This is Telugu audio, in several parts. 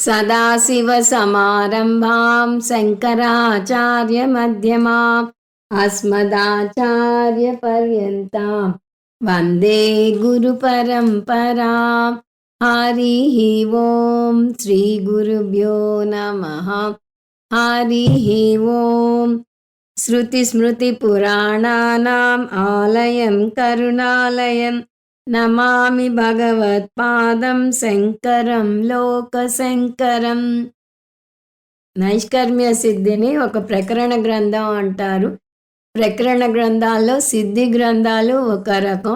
सदाशिवसमारम्भां शङ्कराचार्यमध्यमाम् अस्मदाचार्यपर्यन्तां वन्दे गुरुपरम्पराम्। हरिः ओं श्रीगुरुभ्यो नमः। हरिः ओं। श्रुतिस्मृतिपुराणानाम् आलयं करुणालयं నమామి భగవత్పాదం శంకరం లోకశంకరం. నైష్కర్మ్య సిద్ధిని ఒక ప్రకరణ గ్రంథం అంటారు. ప్రకరణ గ్రంథాల్లో సిద్ధి గ్రంథాలు ఒక రకం.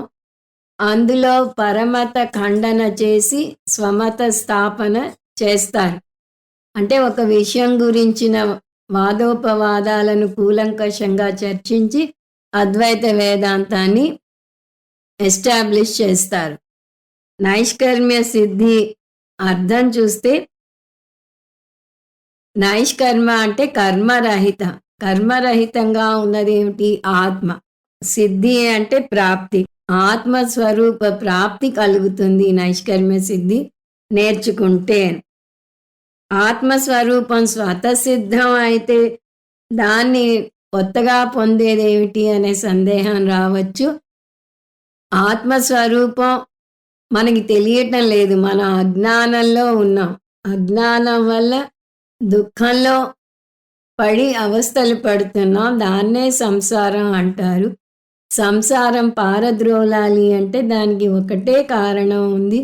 అందులో పరమత ఖండన చేసి స్వమత స్థాపన చేస్తారు. అంటే ఒక విషయం గురించిన వాదోపవాదాలను కూలంకషంగా చర్చించి అద్వైత వేదాంతాన్ని ఎస్టాబ్లిష్ చేస్తారు. నైష్కర్మ్య సిద్ధి అర్థం చూస్తే నైష్కర్మ అంటే కర్మరహిత, కర్మరహితంగా ఉన్నది ఏమిటి? ఆత్మ. సిద్ధి అంటే ప్రాప్తి, ఆత్మస్వరూప ప్రాప్తి కలుగుతుంది నైష్కర్మ్య సిద్ధి నేర్చుకుంటే. ఆత్మస్వరూపం స్వతసిద్ధం అయితే దాన్ని కొత్తగా పొందేదేమిటి అనే సందేహం రావచ్చు. ఆత్మస్వరూపం మనకి తెలియటం లేదు, మన అజ్ఞానంలో ఉన్నాం. అజ్ఞానం వల్ల దుఃఖంలో పడి అవస్థలు పడుతున్నాం. దాన్నే సంసారం అంటారు. సంసారం పారద్రోలాలి అంటే దానికి ఒకటే కారణం ఉంది,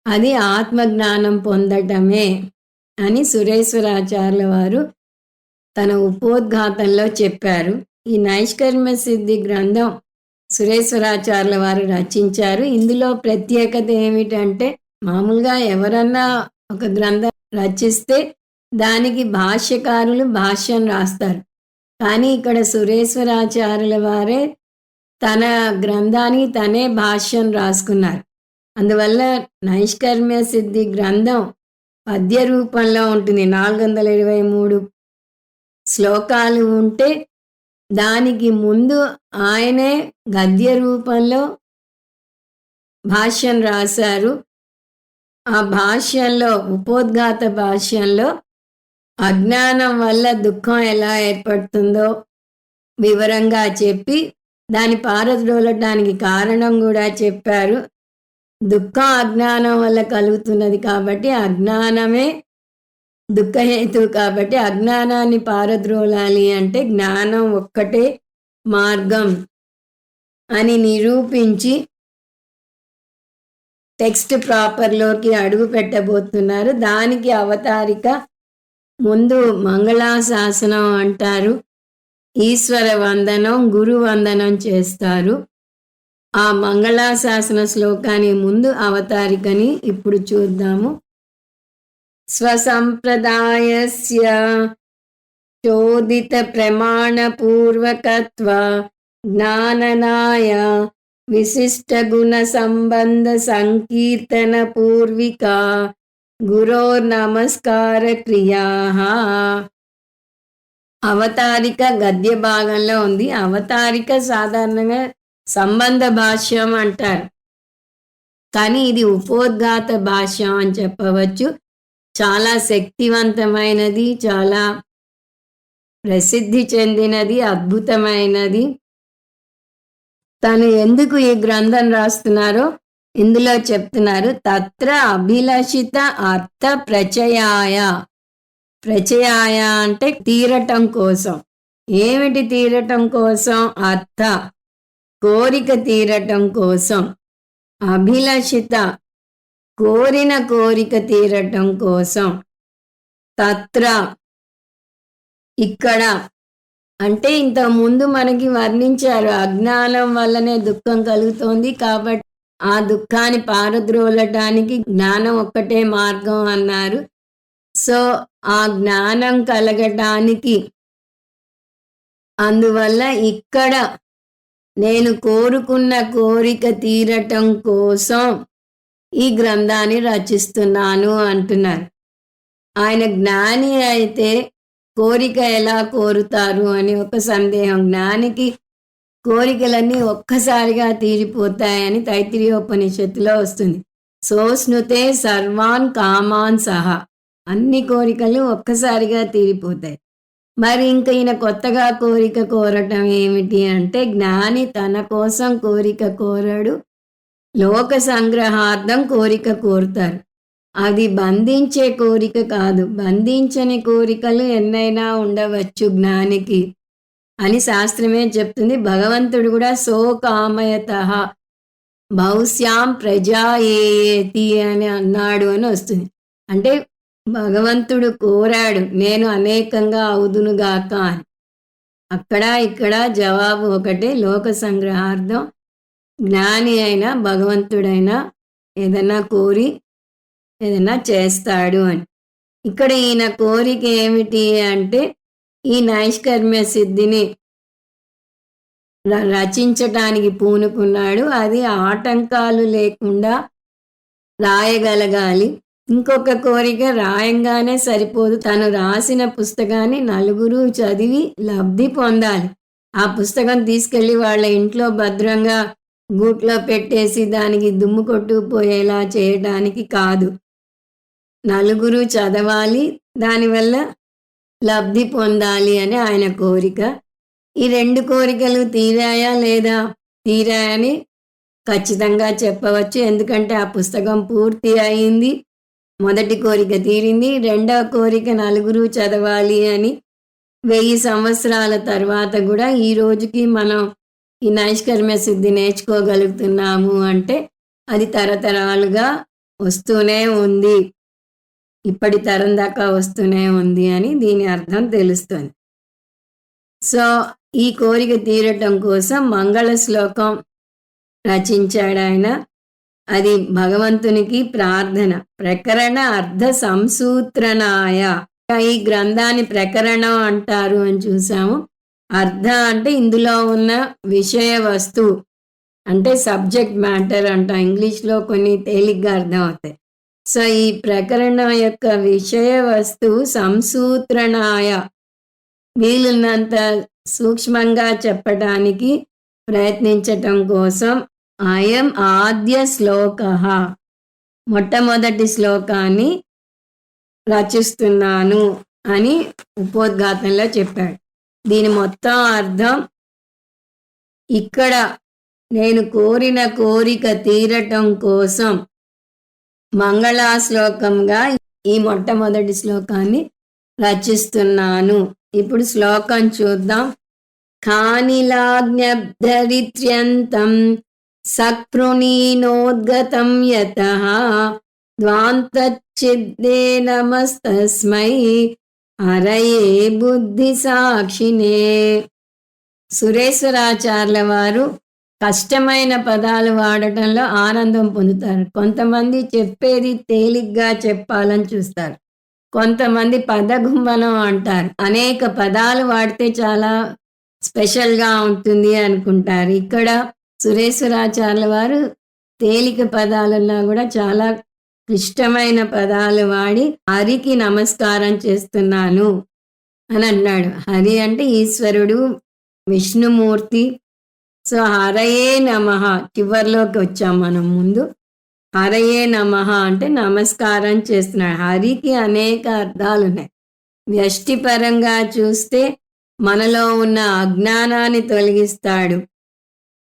అది ఆత్మజ్ఞానం పొందటమే అని సురేశ్వరాచార్యుల వారు తన ఉపోద్ఘాతంలో చెప్పారు. ఈ నైష్కర్మ్య సిద్ధి గ్రంథం సురేశ్వరాచార్యుల వారు రచించారు. ఇందులో ప్రత్యేకత ఏమిటంటే, మామూలుగా ఎవరన్నా ఒక గ్రంథం రచిస్తే దానికి భాష్యకారులు భాష్యం రాస్తారు. కానీ ఇక్కడ సురేశ్వరాచార్యుల వారే తన గ్రంథానికి తనే భాష్యం రాసుకున్నారు. అందువల్ల నైష్కర్మ్య సిద్ధి గ్రంథం పద్య రూపంలో ఉంటుంది. 423 శ్లోకాలు ఉంటే దానికి ముందు ఆయనే గద్య రూపంలో భాష్యం రాశారు. ఆ భాష్యంలో, ఉపోద్ఘాత భాష్యంలో అజ్ఞానం వల్ల దుఃఖం ఎలా ఏర్పడుతుందో వివరంగా చెప్పి దాని పారద్రోలటానికి కారణం కూడా చెప్పారు. దుఃఖం అజ్ఞానం వల్ల కలుగుతున్నది కాబట్టి అజ్ఞానమే దుఃఖహేతు. కాబట్టి అజ్ఞానాన్ని పారద్రోలాలి అంటే జ్ఞానం ఒక్కటే మార్గం అని నిరూపించి టెక్స్ట్ ప్రాపర్లోకి అడుగు పెట్టబోతున్నారు. దానికి అవతారిక ముందు మంగళాశాసనం అంటారు, ఈశ్వర వందనం, గురు వందనం చేస్తారు. ఆ మంగళాశాసన శ్లోకానికి ముందు అవతారికని ఇప్పుడు చూద్దాము. స్వసంప్రదాయస్య చోదిత ప్రమాణపూర్వకత్వ జ్ఞాననాయ విశిష్ట గుణ సంబంధ సంకీర్తన పూర్విక గురోర్ నమస్కార క్రియా. అవతారిక గద్య భాగంలో ఉంది. అవతారిక సాధారణంగా సంబంధ భాష్యం అంటారు, కానీ ఇది ఉపోద్ఘాత భాష్యం అని చెప్పవచ్చు. చాలా శక్తివంతమైనది, చాలా ప్రసిద్ధి చెందినది, అద్భుతమైనది. తను ఎందుకు ఈ గ్రంథం రాస్తున్నారో ఇందులో చెప్తున్నారు. తత్ర అభిలషిత అర్థ ప్రచయాయ. ప్రచయాయ అంటే తీరటం కోసం. ఏమిటి తీరటం కోసం? అర్థ, కోరిక తీరటం కోసం. అభిలషిత, కోరిన కోరిక తీరటం కోసం. తత్ర, ఇక్కడ అంటే ఇంత ముందు మనకి వర్ణించారు, అజ్ఞానం వల్లనే దుఃఖం కలుగుతోంది కాబట్టి ఆ దుఃఖాన్ని పారద్రోలటానికి జ్ఞానం ఒక్కటే మార్గం అన్నారు. సో ఆ జ్ఞానం కలగటానికి అందువల్ల ఇక్కడ నేను కోరుకున్న కోరిక తీరటం కోసం ఈ గ్రంథాన్ని రచిస్తున్నాను అంటున్నారు. ఆయన జ్ఞాని అయితే కోరిక ఎలా కోరుతారు అని ఒక సందేహం. జ్ఞానికి కోరికలన్నీ ఒక్కసారిగా తీరిపోతాయని తైత్తిరీయోపనిషత్తులో వస్తుంది. సోస్నుతే సర్వాన్ కామాన్ సహా. అన్ని కోరికలు ఒక్కసారిగా తీరిపోతాయి. మరి ఇంక ఈయన కొత్తగా కోరిక కోరటం ఏమిటి అంటే, జ్ఞాని తన కోసం కోరిక కోరడు. లోక సంగ్రహార్థం కోరిక కోరుతారు. అది బంధించే కోరిక కాదు. బంధించని కోరికలు ఎన్నైనా ఉండవచ్చు జ్ఞానికి అని శాస్త్రమే చెప్తుంది. భగవంతుడు కూడా సో కామయతః బహుశ్యాం ప్రజాయేతి అని అన్నాడు అని వస్తుంది. అంటే భగవంతుడు కోరాడు నేను అనేకంగా అవుదునుగాక అని. అక్కడ ఇక్కడ జవాబు ఒకటే, లోక సంగ్రహార్థం జ్ఞాని అయినా భగవంతుడైనా ఏదైనా కోరి ఏదైనా చేస్తాడు అని. ఇక్కడ ఈయన కోరిక ఏమిటి అంటే ఈ నైష్కర్మ్య సిద్ధిని రచించటానికి పూనుకున్నాడు. అది ఆటంకాలు లేకుండా రాయగలగాలి. ఇంకొక కోరిక రాయంగానే సరిపోదు, తను రాసిన పుస్తకాన్ని నలుగురు చదివి లబ్ధి పొందాలి. ఆ పుస్తకం తీసుకెళ్ళి వాళ్ళ ఇంట్లో భద్రంగా గూట్లో పెట్టేసి దానికి దుమ్ము కొట్టుకుపోయేలా చేయడానికి కాదు. నలుగురు చదవాలి, దానివల్ల లబ్ధి పొందాలి అని ఆయన కోరిక. ఈ రెండు కోరికలు తీరాయా లేదా? తీరాయని ఖచ్చితంగా చెప్పవచ్చు. ఎందుకంటే ఆ పుస్తకం పూర్తి అయింది. మొదటి కోరిక తీరింది. రెండవ కోరిక నలుగురు చదవాలి అని 1000 సంవత్సరాల తర్వాత కూడా ఈ రోజుకి మనం ఈ నైష్కర్మ్య సిద్ధి నేర్చుకోగలుగుతున్నాము అంటే అది తరతరాలుగా వస్తూనే ఉంది, ఇప్పటి తరం దాకా వస్తూనే ఉంది అని దీని అర్థం తెలుస్తుంది. సో ఈ కోరిక తీరటం కోసం మంగళ శ్లోకం రచించాడు ఆయన. అది భగవంతునికి ప్రార్థన. ప్రకరణ అర్ధ సంసూత్రణాయ. ఈ గ్రంథాన్ని ప్రకరణం అంటారు అని చూసాము. అర్ధ అంటే ఇందులో ఉన్న విషయ వస్తువు అంటే సబ్జెక్ట్ మ్యాటర్ అంటాం. ఇంగ్లీష్లో కొన్ని తేలిగ్గా అర్థం అవుతాయి. సో ఈ ప్రకరణం యొక్క విషయ వస్తువు సంసూత్రణాయ, వీలున్నంత సూక్ష్మంగా చెప్పటానికి ప్రయత్నించటం కోసం అయం ఆద్య శ్లోక, మొట్టమొదటి శ్లోకాన్ని రచిస్తున్నాను అని ఉపోద్ఘాతంలో చెప్పాడు. దీని మొత్తం అర్థం, ఇక్కడ నేను కోరిన కోరిక తీరటం కోసం మంగళాశ్లోకంగా ఈ మొట్టమొదటి శ్లోకాన్ని రచిస్తున్నాను. ఇప్పుడు శ్లోకం చూద్దాం. ఖానిలాజ్ఞబ్ధరిత్ర్యంతం సక్పృణీనోద్గతం యతః ద్వాంతచ్చిద్దే నమస్తస్మై హరయే బుద్ధి సాక్షినే. సురేశ్వరాచార్యుల వారు కష్టమైన పదాలు వాడటంలో ఆనందం పొందుతారు. కొంతమంది చెప్పేది తేలిగ్గా చెప్పాలని చూస్తారు, కొంతమంది పదగుంబనం అంటారు. అనేక పదాలు వాడితే చాలా స్పెషల్గా ఉంటుంది అనుకుంటారు. ఇక్కడ సురేశ్వరాచార్యుల వారు తేలిక పదాలన్నా కూడా చాలా క్లిష్టమైన పదాలు వాడి హరికి నమస్కారం చేస్తున్నాను అని అన్నాడు. హరి అంటే ఈశ్వరుడు, విష్ణుమూర్తి. సో హరయే నమః చివరిలోకి వచ్చాం మనం. ముందు హరయే నమః అంటే నమస్కారం చేస్తున్నాడు. హరికి అనేక అర్థాలు ఉన్నాయి. వ్యష్టిపరంగా చూస్తే మనలో ఉన్న అజ్ఞానాన్ని తొలగిస్తాడు.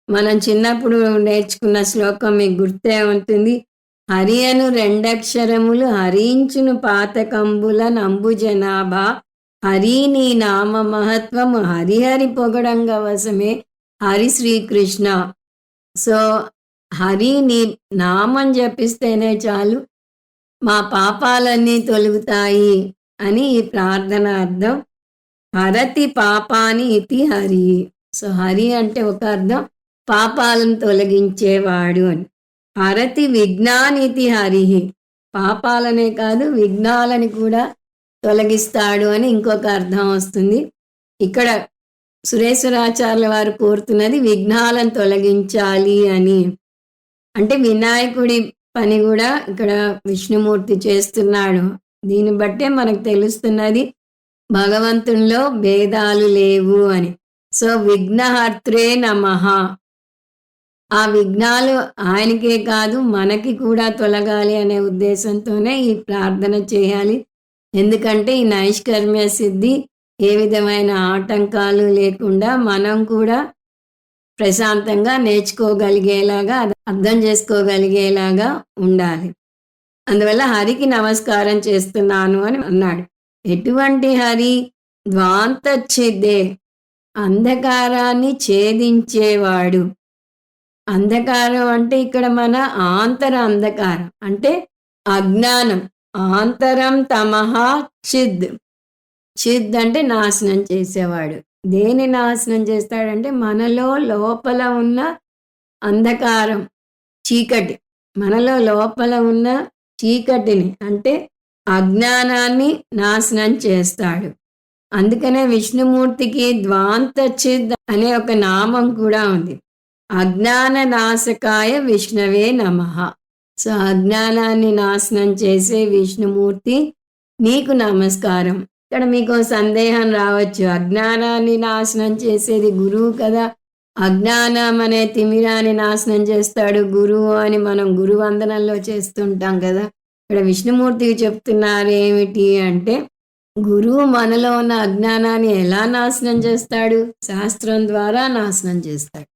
మనం చిన్నప్పుడు నేర్చుకున్న శ్లోకం మీకు గుర్తే ఉంటుంది. హరి అను రెండక్షరములు హరించును పాతకంబుల నంబు జనాభా, హరి నీ నామ మహత్వము హరిహరి పొగడంగ వశమే హరి శ్రీకృష్ణ. సో హరి నీ నామం జపిస్తేనే చాలు, మా పాపాలన్నీ తొలుగుతాయి అని ఈ ప్రార్థన అర్థం. హరతి పాపాని ఇతి హరి. సో హరి అంటే ఒక అర్థం పాపాలను తొలగించేవాడు అని. హరతి విఘ్నానితి హరి, పాపాలనే కాదు విఘ్నాలని కూడా తొలగిస్తాడు అని ఇంకొక అర్థం వస్తుంది. ఇక్కడ సురేశ్వరాచార్యుల వారు కోరుతున్నది విఘ్నాలను తొలగించాలి అని. అంటే వినాయకుడి పని కూడా ఇక్కడ విష్ణుమూర్తి చేస్తున్నాడు. దీన్ని బట్టే మనకు తెలుస్తున్నది భగవంతునిలో భేదాలు లేవు అని. సో విఘ్నహర్త్రే నమః. ఆ విఘ్నాలు ఆయనకే కాదు మనకి కూడా తొలగాలి అనే ఉద్దేశంతోనే ఈ ప్రార్థన చేయాలి. ఎందుకంటే ఈ నైష్కర్మ్య సిద్ధి ఏ విధమైన ఆటంకాలు లేకుండా మనం కూడా ప్రశాంతంగా నేర్చుకోగలిగేలాగా, అర్థం చేసుకోగలిగేలాగా ఉండాలి. అందువల్ల హరికి నమస్కారం చేస్తున్నాను అని అన్నాడు. ఎటువంటి హరి? ధ్వాంతచ్ఛిదే, అంధకారాన్ని ఛేదించేవాడు. అంధకారం అంటే ఇక్కడ మన ఆంతర అంధకారం అంటే అజ్ఞానం. ఆంతరం తమః చిద్. చిద్ అంటే నాశనం చేసేవాడు. దేని నాశనం చేస్తాడంటే మనలో లోపల ఉన్న అంధకారం, చీకటి. మనలో లోపల ఉన్న చీకటిని అంటే అజ్ఞానాన్ని నాశనం చేస్తాడు. అందుకనే విష్ణుమూర్తికి ధ్వాంతచిద్ అనే ఒక నామం కూడా ఉంది. అజ్ఞాన నాశకాయ విష్ణవే నమః. సో అజ్ఞానాన్ని నాశనం చేసే విష్ణుమూర్తి నీకు నమస్కారం. ఇక్కడ మీకు సందేహం రావచ్చు, అజ్ఞానాన్ని నాశనం చేసేది గురువు కదా, అజ్ఞానం అనే తిమిరాన్ని నాశనం చేస్తాడు గురువు అని మనం గురువందనంలో చేస్తుంటాం కదా. ఇక్కడ విష్ణుమూర్తికి చెప్తున్నారు ఏమిటి అంటే, గురువు మనలో ఉన్న అజ్ఞానాన్ని ఎలా నాశనం చేస్తాడు? శాస్త్రం ద్వారా నాశనం చేస్తాడు.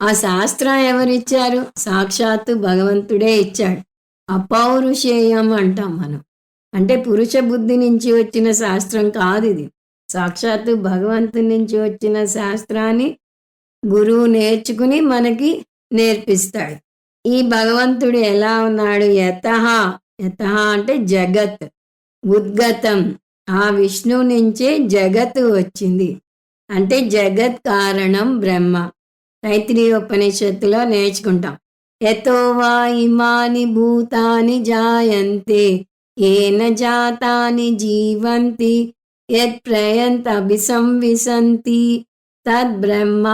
ఆ శాస్త్రం ఎవరిచ్చారు? సాక్షాత్తు భగవంతుడే ఇచ్చాడు. అపౌరుషేయం అంటాం మనం. అంటే పురుష బుద్ధి నుంచి వచ్చిన శాస్త్రం కాదు ఇది. సాక్షాత్తు భగవంతుని నుంచి వచ్చిన శాస్త్రాన్ని గురువు నేర్చుకుని మనకి నేర్పిస్తాడు. ఈ భగవంతుడు ఎలా ఉన్నాడు? యతః. యతః అంటే జగత్. ఉద్గతం. ఆ విష్ణువు నుంచే జగత్తు వచ్చింది. అంటే జగత్ కారణం బ్రహ్మ. తైత్రీయోపనిషత్తులో నేర్చుకుంటాం. యతో వా ఇమాని భూతాని జాయంతే ఏన జాతాని జీవంతి యత్ ప్రయంత అభిసంవిశంతి తద్ బ్రహ్మ.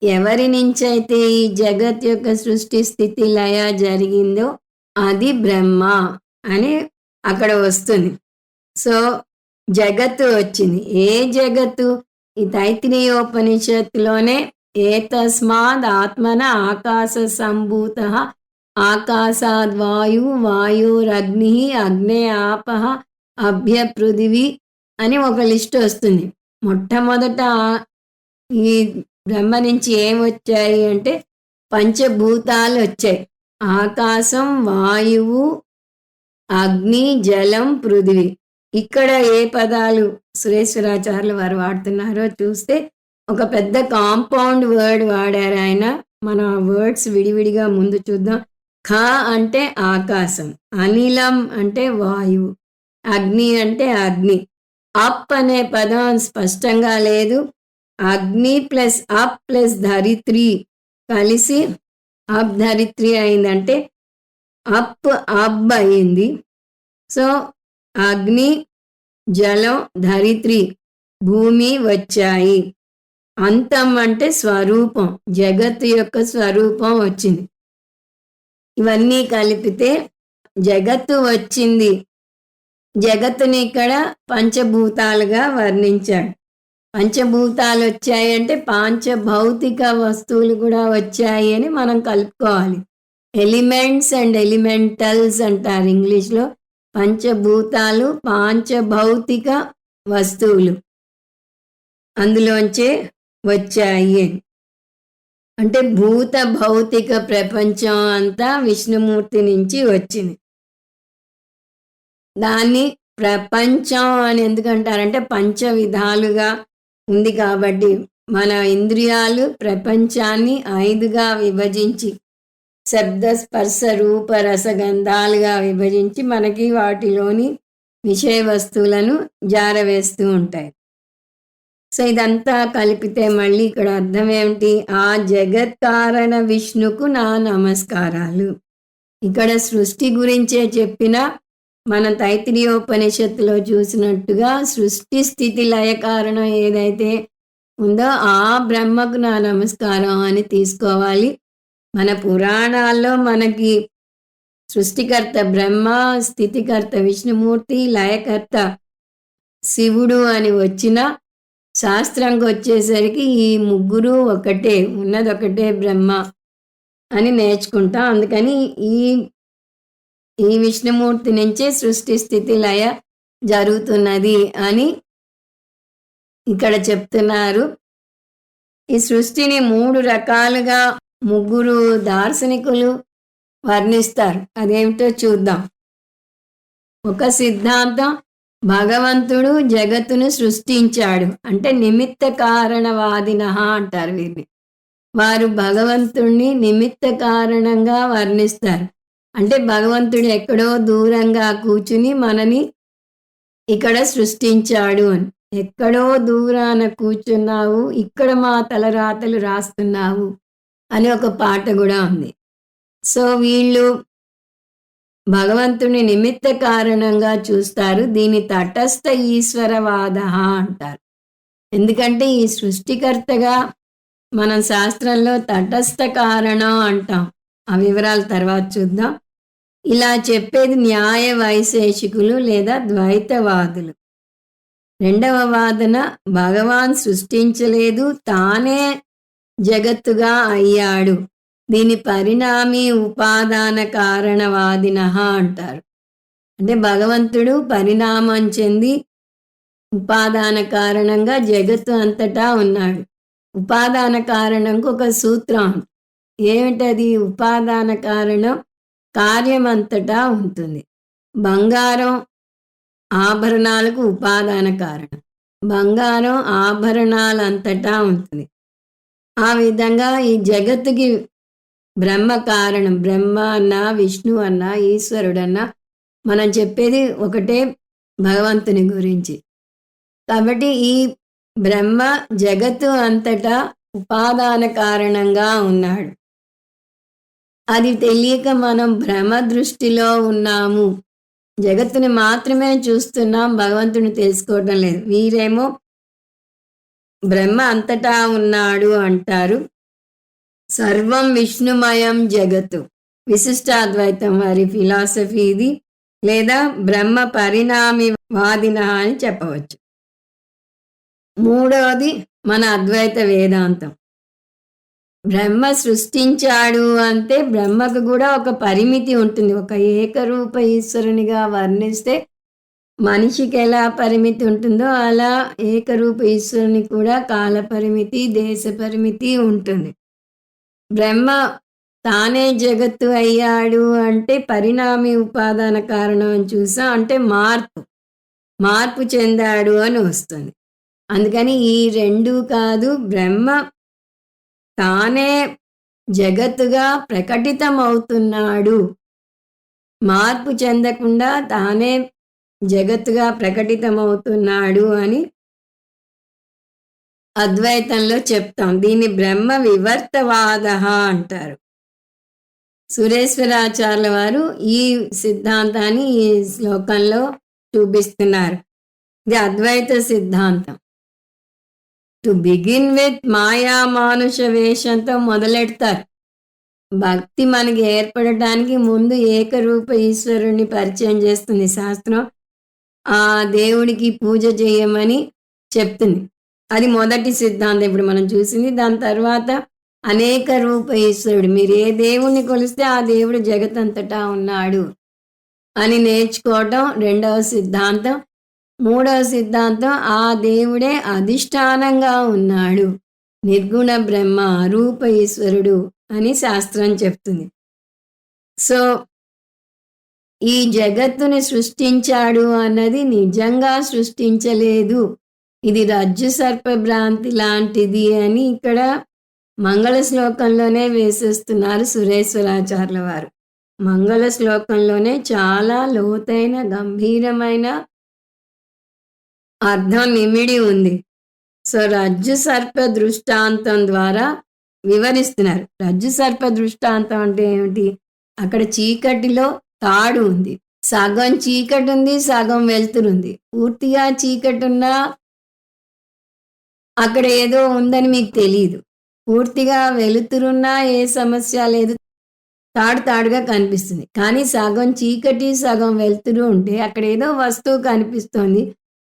ఎవరి నుంచైతే ఈ జగత్ యొక్క సృష్టి స్థితి లయ జరిగిందో అది బ్రహ్మ అని అక్కడ వస్తుంది. సో జగత్తు వచ్చింది. ఏ జగత్తు? ఈ తైత్రీయోపనిషత్తులోనే ఏతస్మాద్ ఆత్మన ఆకాశ సంభూతః ఆకాశాద్వాయు వాయురగ్ని అగ్నే ఆపః అభ్య పృథివీ అని ఒక లిస్ట్ వస్తుంది. మొట్టమొదట ఈ బ్రహ్మ నుంచి ఏం వచ్చాయి అంటే పంచభూతాలు వచ్చాయి. ఆకాశం, వాయువు, అగ్ని, జలం, పృథివీ. ఇక్కడ ఏ పదాలు సురేశ్వరాచార్యులు వారు వాడుతున్నారో చూస్తే ఒక పెద్ద కాంపౌండ్ వర్డ్ వాడారు ఆయన. మన వర్డ్స్ విడివిడిగా ముందు చూద్దాం. ఖ అంటే ఆకాశం, అనిలం అంటే వాయువు, అగ్ని అంటే అగ్ని. అప్ అనే పదం స్పష్టంగా లేదు. అగ్ని ప్లస్ అప్ ప్లస్ ధరిత్రి కలిసి అప్ ధరిత్రి అయిందంటే అప్ అబ్ అయింది. సో అగ్ని, జలం, ధరిత్రి, భూమి వచ్చాయి. అంతం అంటే స్వరూపం, జగత్తు యొక్క స్వరూపం వచ్చింది. ఇవన్నీ కలిపితే జగత్తు వచ్చింది. జగత్తుని ఇక్కడ పంచభూతాలుగా వర్ణించాడు. పంచభూతాలు వచ్చాయంటే పాంచభౌతిక వస్తువులు కూడా వచ్చాయి అని మనం కలుపుకోవాలి. ఎలిమెంట్స్ అండ్ ఎలిమెంటల్స్ అంటారు ఇంగ్లీష్లో. పంచభూతాలు పాంచభౌతిక వస్తువులు అందులోంచే వచ్చాయి. అంటే భూత భౌతిక ప్రపంచం అంతా విష్ణుమూర్తి నుంచి వచ్చింది. దాన్ని ప్రపంచం అని ఎందుకంటారంటే పంచ విధాలుగా ఉంది కాబట్టి మన ఇంద్రియాలు ప్రపంచాన్ని 5గా విభజించి శబ్ద స్పర్శ రూప రసగంధాలుగా విభజించి మనకి వాటిలోని విషయ వస్తువులను జారవేస్తూ ఉంటాయి. సో ఇదంతా కలిపితే మళ్ళీ ఇక్కడ అర్థం ఏమిటి? ఆ జగత్ కారణ విష్ణుకు నా నమస్కారాలు. ఇక్కడ సృష్టి గురించే చెప్పిన మన తైత్రీయోపనిషత్తులో చూసినట్టుగా సృష్టి స్థితి లయ కారణం ఏదైతే ఉందో ఆ బ్రహ్మకు నా నమస్కారం అని తీసుకోవాలి. మన పురాణాల్లో మనకి సృష్టికర్త బ్రహ్మ, స్థితికర్త విష్ణుమూర్తి, లయకర్త శివుడు అని వచ్చిన శాస్త్రంకి వచ్చేసరికి ఈ ముగ్గురు ఒకటే, ఉన్నదొకటే బ్రహ్మ అని నేర్చుకుంటాం. అందుకని ఈ ఈ విష్ణుమూర్తి నుంచే సృష్టి స్థితి లయ జరుగుతున్నది అని ఇక్కడ చెప్తున్నారు. ఈ సృష్టిని 3 రకాలుగా ముగ్గురు దార్శనికులు వర్ణిస్తారు. అదేమిటో చూద్దాం. ఒక సిద్ధాంతం భగవంతుడు జగత్తును సృష్టించాడు అంటే నిమిత్త కారణవాదినః అంటారు వీరిని. వారు భగవంతుణ్ణి నిమిత్త కారణంగా వర్ణిస్తారు. అంటే భగవంతుడు ఎక్కడో దూరంగా కూర్చుని మనని ఇక్కడ సృష్టించాడు అని. ఎక్కడో దూరాన కూర్చున్నావు, ఇక్కడ మా తలరాతలు రాస్తున్నావు అని ఒక పాట కూడా ఉంది. సో వీళ్ళు భగవంతుని నిమిత్త కారణంగా చూస్తారు. దీని తటస్థ ఈశ్వరవాద అంటారు. ఎందుకంటే ఈ సృష్టికర్తగా మనం శాస్త్రంలో తటస్థ కారణం అంటాం. ఆ వివరాలు తర్వాత చూద్దాం. ఇలా చెప్పేది న్యాయ వైశేషికులు లేదా ద్వైతవాదులు. రెండవ వాదన భగవాన్ సృష్టించలేదు, తానే జగత్తుగా అయ్యాడు. దీని పరిణామి ఉపాదాన కారణవాదినః అంటారు. అంటే భగవంతుడు పరిణామం చెంది ఉపాదాన కారణంగా జగత్తు అంతటా ఉన్నాడు. ఉపాదాన కారణంకు ఒక సూత్రం. ఏమిటది? ఉపాదాన కారణం కార్యమంతటా ఉంటుంది. బంగారం ఆభరణాలకు ఉపాదాన కారణం. బంగారం ఆభరణాలంతటా ఉంటుంది. ఆ విధంగా ఈ జగత్తుకి బ్రహ్మ కారణం. బ్రహ్మ అన్నా, విష్ణు అన్నా, ఈశ్వరుడన్నా మనం చెప్పేది ఒకటే భగవంతుని గురించి. కాబట్టి ఈ బ్రహ్మ జగత్తు అంతటా ఉపాదాన కారణంగా ఉన్నాడు. అది తెలియక మనం భ్రమ దృష్టిలో ఉన్నాము. జగత్తుని మాత్రమే చూస్తున్నాం, భగవంతుని తెలుసుకోవడం లేదు. వీరేమో బ్రహ్మ అంతటా ఉన్నాడు అంటారు. సర్వం విష్ణుమయం జగత్తు. విశిష్టాద్వైతం వారి ఫిలాసఫీ ఇది. లేదా బ్రహ్మ పరిణామి వాదిన అని చెప్పవచ్చు. మూడవది మన అద్వైత వేదాంతం. బ్రహ్మ సృష్టించాడు అంటే బ్రహ్మకు కూడా ఒక పరిమితి ఉంటుంది. ఒక ఏకరూప ఈశ్వరునిగా వర్ణిస్తే మనిషికి ఎలా పరిమితి ఉంటుందో అలా ఏకరూప ఈశ్వరుని కూడా కాల పరిమితి, దేశ పరిమితి ఉంటుంది. బ్రహ్మ తానే జగత్తు అయ్యాడు అంటే పరిణామి ఉపాదాన కారణం అని చూసాం. అంటే మార్పు చెందాడు అని వస్తుంది. అందుకని ఈ రెండు కాదు, బ్రహ్మ తానే జగత్తుగా ప్రకటితమవుతున్నాడు. మార్పు చెందకుండా తానే జగత్తుగా ప్రకటితమవుతున్నాడు అని అద్వైతంలో చెప్తాం. దీన్ని బ్రహ్మ వివర్తవాద అంటారు. సురేశ్వరాచార్యుల వారు ఈ సిద్ధాంతాన్ని ఈ శ్లోకంలో చూపిస్తున్నారు. ఇది అద్వైత సిద్ధాంతం. టు బిగిన్ విత్ మాయా మానుష వేషంతో మొదలెడతారు. భక్తి మనకి ఏర్పడటానికి ముందు ఏకరూప ఈశ్వరుణ్ణి పరిచయం చేస్తుంది శాస్త్రం. ఆ దేవుడికి పూజ చేయమని చెప్తుంది. అది మొదటి సిద్ధాంతం ఇప్పుడు మనం చూసింది. దాని తర్వాత అనేక రూప ఈశ్వరుడు, మీరు ఏ దేవుణ్ణి కొలిస్తే ఆ దేవుడు జగతంతటా ఉన్నాడు అని నేర్చుకోవటం రెండవ సిద్ధాంతం. మూడవ సిద్ధాంతం ఆ దేవుడే అధిష్టానంగా ఉన్నాడు, నిర్గుణ బ్రహ్మ రూప ఈశ్వరుడు అని శాస్త్రం చెప్తుంది. సో ఈ జగత్తుని సృష్టించాడు అన్నది నిజంగా సృష్టించలేదు, ఇది రజ్జు సర్ప భ్రాంతి లాంటిది అని ఇక్కడ మంగళ శ్లోకంలోనే వేసేస్తున్నారు సురేశ్వరాచార్యుల వారు. మంగళ శ్లోకంలోనే చాలా లోతైన గంభీరమైన అర్థం నిమిడి ఉంది. సో రజ్జు సర్ప దృష్టాంతం ద్వారా వివరిస్తున్నారు. రజ్జు సర్ప దృష్టాంతం అంటే ఏమిటి? అక్కడ చీకటిలో తాడు ఉంది, సగం చీకటి ఉంది, సగం వెలుతురుంది. పూర్తిగా చీకటి ఉన్నా అక్కడ ఏదో ఉందని మీకు తెలియదు. పూర్తిగా వెలుతురున్నా ఏ సమస్య లేదు, తాడుగా కనిపిస్తుంది. కానీ సగం చీకటి సగం వెలుతురు ఉంటే అక్కడ ఏదో వస్తువు కనిపిస్తుంది,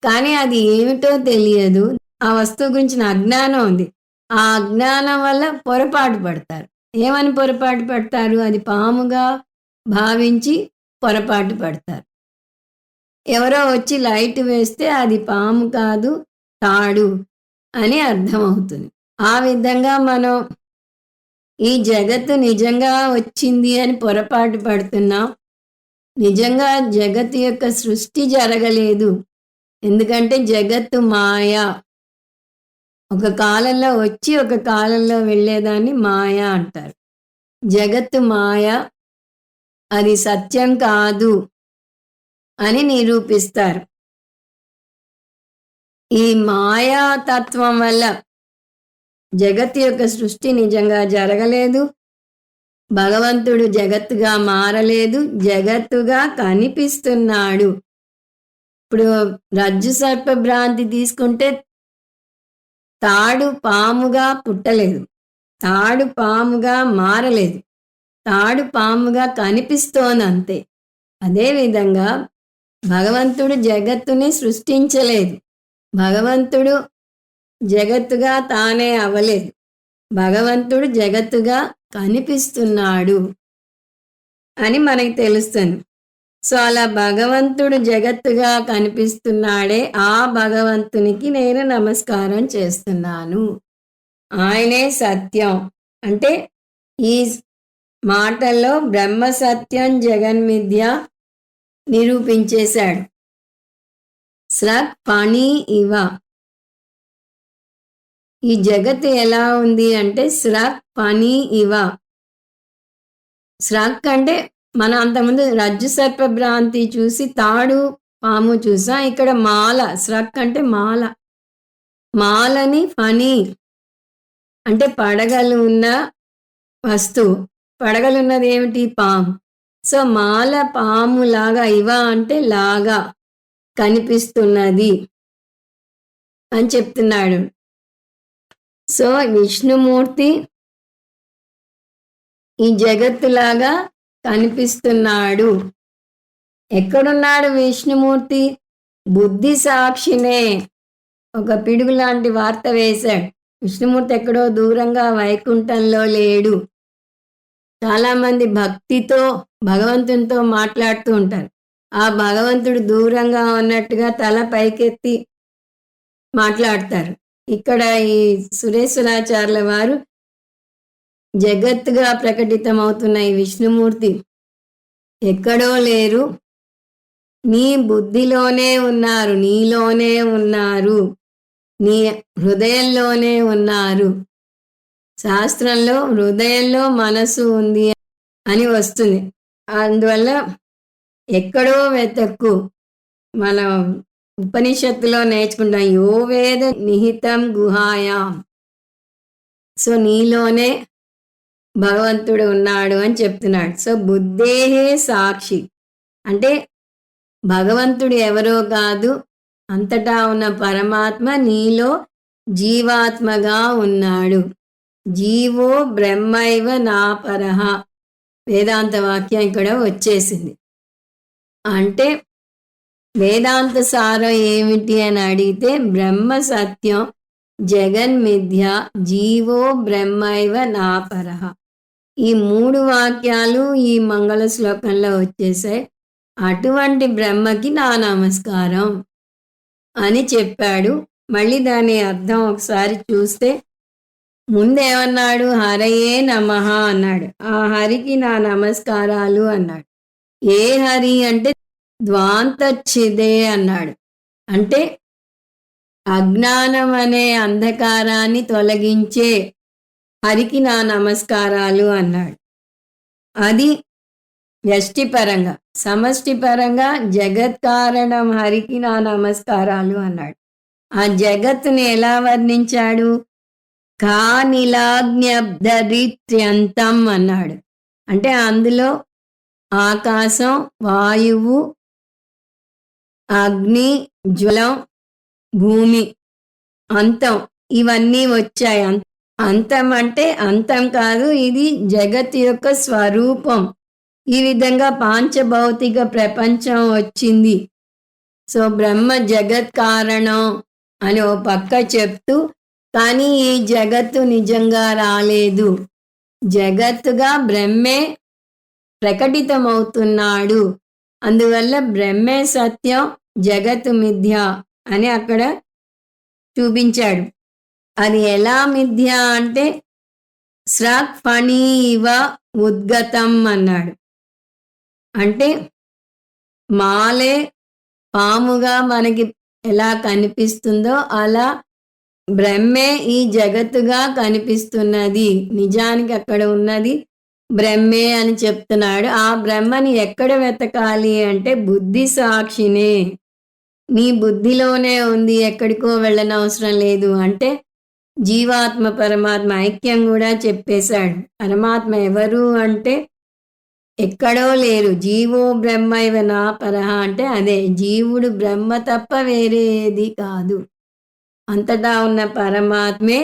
కానీ అది ఏమిటో తెలియదు. ఆ వస్తువు గురించిన అజ్ఞానం ఉంది. ఆ అజ్ఞానం వల్ల పొరపాటు పడతారు. ఏమని పొరపాటు పడతారు? అది పాముగా భావించి పొరపాటు పడతారు. ఎవరో వచ్చి లైట్ వేస్తే అది పాము కాదు, తాడు అని అర్థమవుతుంది. ఆ విధంగా మనం ఈ జగత్తు నిజంగా వచ్చింది అని పొరపాటు పడుతున్నాం. నిజంగా జగత్తు యొక్క సృష్టి జరగలేదు. ఎందుకంటే జగత్తు మాయ. ఒక కాలంలో వచ్చి ఒక కాలంలో వెళ్ళేదాన్ని మాయ అంటారు. జగత్తు మాయ, అది సత్యం కాదు అని నిరూపిస్తారు. ఈ మాయా తత్వం వల్ల జగత్తు యొక్క సృష్టి నిజంగా జరగలేదు. భగవంతుడు జగత్తుగా మారలేదు, జగత్తుగా కనిపిస్తున్నాడు. ఇప్పుడు రజ్జు సర్ప భ్రాంతి తీసుకుంటే తాడు పాముగా పుట్టలేదు, తాడు పాముగా మారలేదు, తాడు పాముగా కనిపిస్తోందంతే. అదేవిధంగా భగవంతుడు జగత్తుని సృష్టించలేదు, భగవంతుడు జగత్తుగా తానే అవ్వలేదు, భగవంతుడు జగత్తుగా కనిపిస్తున్నాడు అని మనకి తెలుస్తుంది. సో అలా భగవంతుడు జగత్తుగా కనిపిస్తున్నాడే, ఆ భగవంతునికి నేను నమస్కారం చేస్తున్నాను. ఆయనే సత్యం. అంటే ఈ మాటల్లో బ్రహ్మ సత్యం జగన్మిథ్య నిరూపించేశాడు. స్రక్ పణి ఇవ. ఈ జగత్తు ఎలా ఉంది అంటే స్రక్ పణి ఇవ. స్రక్ అంటే మనం అంతకుముందు రజ్జు సర్ప భ్రాంతి చూసి తాడు పాము చూసాం. ఇక్కడ మాల, స్రక్ అంటే మాల. మాలని ఫణి అంటే పడగలు ఉన్న వస్తువు. పడగలున్నది ఏమిటి? పాము. సో మాల పాము లాగా, ఇవ అంటే లాగా కనిపిస్తున్నది అని చెప్తున్నాడు. సో విష్ణుమూర్తి ఈ జగత్తులాగా కనిపిస్తున్నాడు. ఎక్కడున్నాడు విష్ణుమూర్తి? బుద్ధి సాక్షినే. ఒక పిడుగు లాంటి వార్త వేశాడు. విష్ణుమూర్తి ఎక్కడో దూరంగా వైకుంఠంలో లేడు. చాలామంది భక్తితో భగవంతునితో మాట్లాడుతూ ఉంటారు. ఆ భగవంతుడు దూరంగా ఉన్నట్టుగా తల పైకెత్తి మాట్లాడతారు. ఇక్కడ ఈ సురేశ్వరాచార్యుల వారు జగత్తుగా ప్రకటితమవుతున్న ఈ విష్ణుమూర్తి ఎక్కడో లేరు, నీ బుద్ధిలోనే ఉన్నారు, నీలోనే ఉన్నారు, నీ హృదయంలోనే ఉన్నారు. శాస్త్రంలో హృదయంలో మనసు ఉంది అని వస్తుంది. అందువల్ల ఎక్కడో వెతక్కు. మనం ఉపనిషత్తులో నేర్చుకుంటాం, యో వేద నిహితం గుహాయాం. సో నీలోనే భగవంతుడు ఉన్నాడు అని చెప్తున్నాడు. సో బుద్ధేహే సాక్షి అంటే భగవంతుడు ఎవరో కాదు, అంతటా ఉన్న పరమాత్మ నీలో జీవాత్మగా ఉన్నాడు. జీవో బ్రహ్మైవ నాపరహ. వేదాంత వాక్యం ఇక్కడ వచ్చేసింది. అంటే వేదాంత సారం ఏమిటి అని అడిగితే బ్రహ్మ సత్యం జగన్మిథ్య జీవో బ్రహ్మైవ నాపరహ. ఈ 3 వాక్యాలు ఈ మంగళ శ్లోకంలో వచ్చేసాయి. అటువంటి బ్రహ్మకి నా నమస్కారం అని చెప్పాడు. మళ్ళీ దాని అర్థం ఒకసారి చూస్తే ముందేమన్నాడు? హరయే నమః అన్నాడు. ఆ హరికి నా నమస్కారాలు అన్నాడు. ఏ హరి అంటే ద్వాంతచ్చిదే అన్నాడు. అంటే అజ్ఞానం అనే అంధకారాన్ని తొలగించే హరికి నా నమస్కారాలు అన్నాడు. అది వ్యష్టిపరంగా. సమష్టిపరంగా జగత్కారణం హరికి నా నమస్కారాలు అన్నాడు. ఆ జగత్తుని ఎలా వర్ణించాడు? కానిలాజ్ఞబ్దరిత్యంతం అన్నాడు. అంటే అందులో ఆకాశం, వాయువు, అగ్ని, జ్వలం, భూమి, అంతం ఇవన్నీ వచ్చాయి. అంతం అంటే అంతం కాదు, ఇది జగత్ యొక్క స్వరూపం. ఈ విధంగా పాంచభౌతిక ప్రపంచం వచ్చింది. సో బ్రహ్మ జగత్ కారణం అని ఓ పక్క చెప్తూ, కానీ ఈ జగత్తు నిజంగా రాలేదు, జగత్తుగా బ్రహ్మే ప్రకటితమవుతున్నాడు అందువల్ల బ్రహ్మే సత్యం, జగత్తు మిథ్య అని అక్కడ చూపించాడు. అది ఎలా మిథ్య అంటే స్రక్ ఫణి ఇవ ఉద్గతం అన్నాడు. అంటే మాలే పాముగా మనకి ఎలా కనిపిస్తుందో అలా బ్రహ్మే ఈ జగత్తుగా కనిపిస్తున్నది. నిజానికి అక్కడ ఉన్నది బ్రహ్మే అని చెప్తున్నాడు. ఆ బ్రహ్మని ఎక్కడ వెతకాలి అంటే బుద్ధి సాక్షినే, నీ బుద్ధిలోనే ఉంది, ఎక్కడికో వెళ్ళనవసరం లేదు అంటే జీవాత్మ పరమాత్మ ఐక్యం కూడా చెప్పేశాడు. పరమాత్మ ఎవరు అంటే ఎక్కడో లేరు. జీవో బ్రహ్మ ఇవ నా పరహ అంటే అదే జీవుడు బ్రహ్మ తప్ప వేరేది కాదు. అంతటా ఉన్న పరమాత్మే